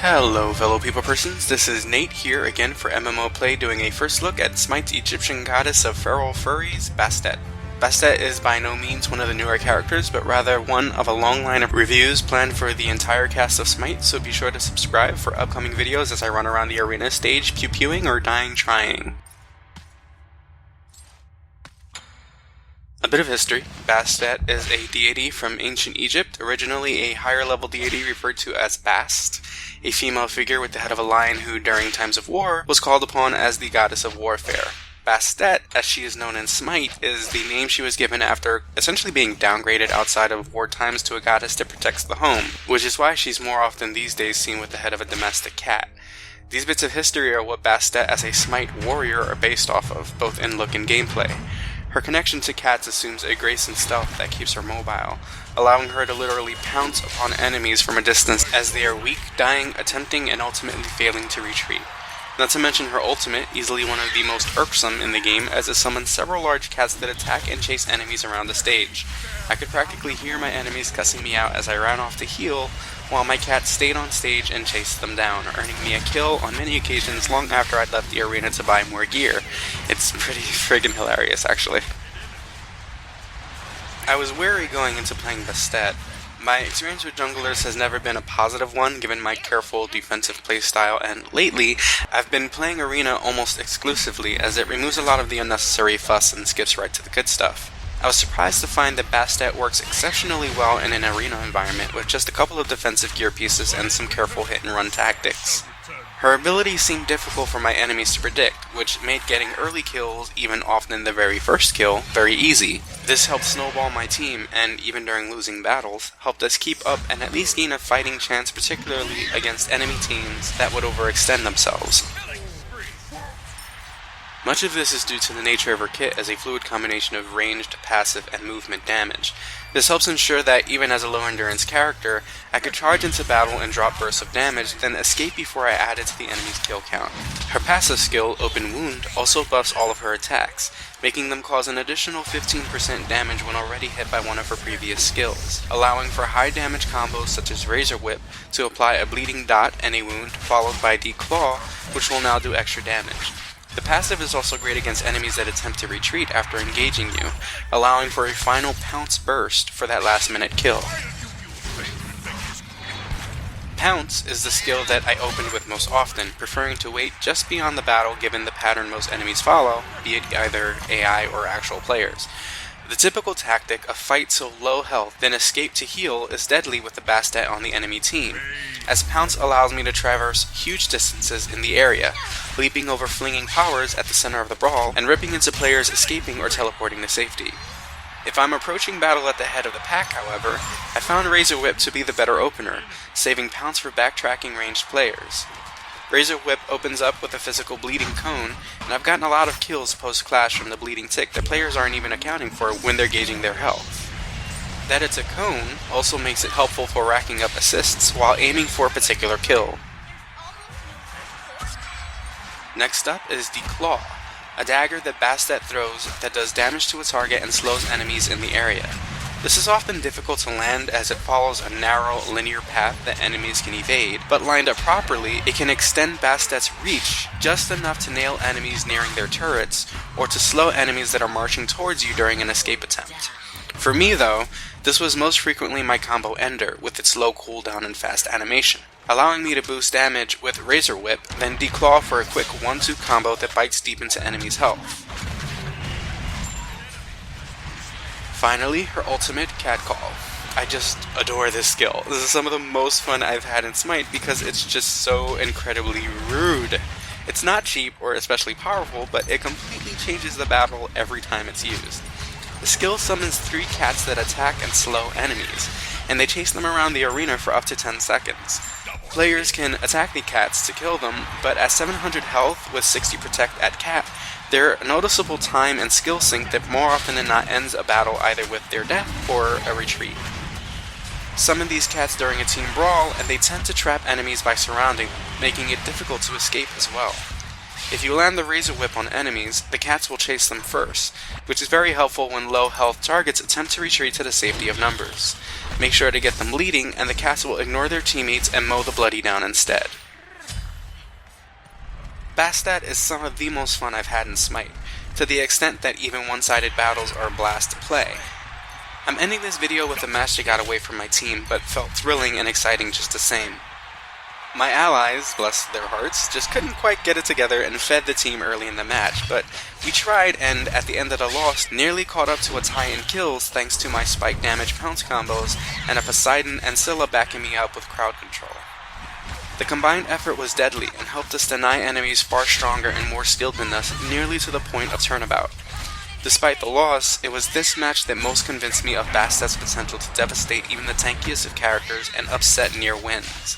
Hello fellow people persons, this is Nate here again for MMO Play doing a first look at Smite's Egyptian goddess of feral furries, Bastet. Bastet is by no means one of the newer characters, but rather one of a long line of reviews planned for the entire cast of Smite, so be sure to subscribe for upcoming videos as I run around the arena stage pew-pewing or dying trying. A bit of history. Bastet is a deity from ancient Egypt, originally a higher level deity referred to as Bast, a female figure with the head of a lion who, during times of war, was called upon as the goddess of warfare. Bastet, as she is known in Smite, is the name she was given after essentially being downgraded outside of war times to a goddess that protects the home, which is why she's more often these days seen with the head of a domestic cat. These bits of history are what Bastet as a Smite warrior are based off of, both in look and gameplay. Her connection to cats assumes a grace and stealth that keeps her mobile, allowing her to literally pounce upon enemies from a distance as they are weak, dying, attempting, and ultimately failing to retreat. Not to mention her ultimate, easily one of the most irksome in the game, as it summons several large cats that attack and chase enemies around the stage. I could practically hear my enemies cussing me out as I ran off to heal, while my cat stayed on stage and chased them down, earning me a kill on many occasions long after I'd left the arena to buy more gear. It's pretty friggin' hilarious, actually. I was wary going into playing Bastet. My experience with junglers has never been a positive one given my careful defensive playstyle, and lately I've been playing arena almost exclusively as it removes a lot of the unnecessary fuss and skips right to the good stuff. I was surprised to find that Bastet works exceptionally well in an arena environment with just a couple of defensive gear pieces and some careful hit and run tactics. Her abilities seemed difficult for my enemies to predict, which made getting early kills, even often the very first kill, very easy. This helped snowball my team, and even during losing battles, helped us keep up and at least gain a fighting chance, particularly against enemy teams that would overextend themselves. Much of this is due to the nature of her kit as a fluid combination of ranged, passive, and movement damage. This helps ensure that even as a low endurance character, I could charge into battle and drop bursts of damage, then escape before I add it to the enemy's kill count. Her passive skill, Open Wound, also buffs all of her attacks, making them cause an additional 15% damage when already hit by one of her previous skills, allowing for high damage combos such as Razor Whip to apply a bleeding dot and a wound, followed by Declaw, which will now do extra damage. The passive is also great against enemies that attempt to retreat after engaging you, allowing for a final pounce burst for that last minute kill. Pounce is the skill that I opened with most often, preferring to wait just beyond the battle given the pattern most enemies follow, be it either AI or actual players. The typical tactic of fight so low health, then escape to heal is deadly with the Bastet on the enemy team, as Pounce allows me to traverse huge distances in the area, leaping over flinging powers at the center of the brawl, and ripping into players escaping or teleporting to safety. If I'm approaching battle at the head of the pack, however, I found Razor Whip to be the better opener, saving Pounce for backtracking ranged players. Razor Whip opens up with a physical bleeding cone, and I've gotten a lot of kills post-clash from the bleeding tick that players aren't even accounting for when they're gauging their health. That it's a cone also makes it helpful for racking up assists while aiming for a particular kill. Next up is Declaw, a dagger that Bastet throws that does damage to a target and slows enemies in the area. This is often difficult to land as it follows a narrow, linear path that enemies can evade, but lined up properly, it can extend Bastet's reach just enough to nail enemies nearing their turrets, or to slow enemies that are marching towards you during an escape attempt. For me though, this was most frequently my combo ender with its low cooldown and fast animation, allowing me to boost damage with Razor Whip, then Declaw for a quick 1-2 combo that bites deep into enemies' health. Finally, her ultimate, Catcall. I just adore this skill. This is some of the most fun I've had in Smite because it's just so incredibly rude. It's not cheap or especially powerful, but it completely changes the battle every time it's used. The skill summons 3 cats that attack and slow enemies, and they chase them around the arena for up to 10 seconds. Players can attack the cats to kill them, but at 700 health with 60 protect at cat, they're a noticeable time and skill sink that more often than not ends a battle either with their death or a retreat. Summon these cats during a team brawl, and they tend to trap enemies by surrounding them, making it difficult to escape as well. If you land the Razor Whip on enemies, the cats will chase them first, which is very helpful when low health targets attempt to retreat to the safety of numbers. make sure to get them leading, and the cast will ignore their teammates and mow the bloody down instead. Bastet is some of the most fun I've had in Smite, to the extent that even one-sided battles are a blast to play. I'm ending this video with a match that got away from my team, but felt thrilling and exciting just the same. My allies, bless their hearts, just couldn't quite get it together and fed the team early in the match, but we tried and, at the end of the loss, nearly caught up to its high in kills thanks to my spike damage pounce combos and a Poseidon and Scylla backing me up with crowd control. The combined effort was deadly and helped us deny enemies far stronger and more skilled than us nearly to the point of turnabout. Despite the loss, it was this match that most convinced me of Bastet's potential to devastate even the tankiest of characters and upset near wins.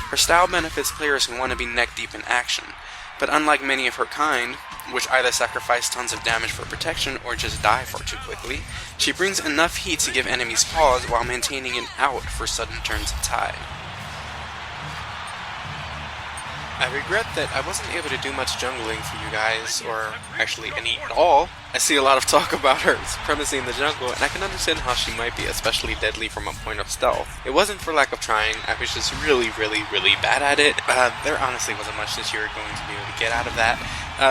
Her style benefits players who want to be neck-deep in action, but unlike many of her kind, which either sacrifice tons of damage for protection or just die far too quickly, she brings enough heat to give enemies pause while maintaining an out for sudden turns of tide. I regret that I wasn't able to do much jungling for you guys, or actually any at all. I see a lot of talk about her supremacy in the jungle, and I can understand how she might be especially deadly from a point of stealth. It wasn't for lack of trying, I was just really bad at it. There honestly wasn't much that you were going to be able to get out of that.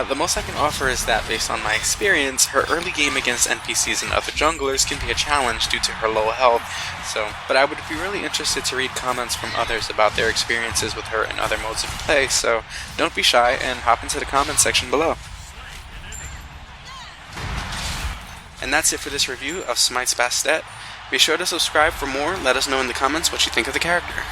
The most I can offer is that, based on my experience, her early game against NPCs and other junglers can be a challenge due to her low health, but I would be really interested to read comments from others about their experiences with her and other modes of play, so don't be shy and hop into the comments section below. And that's it for this review of Smite's Bastet. Be sure to subscribe for more and let us know in the comments what you think of the character.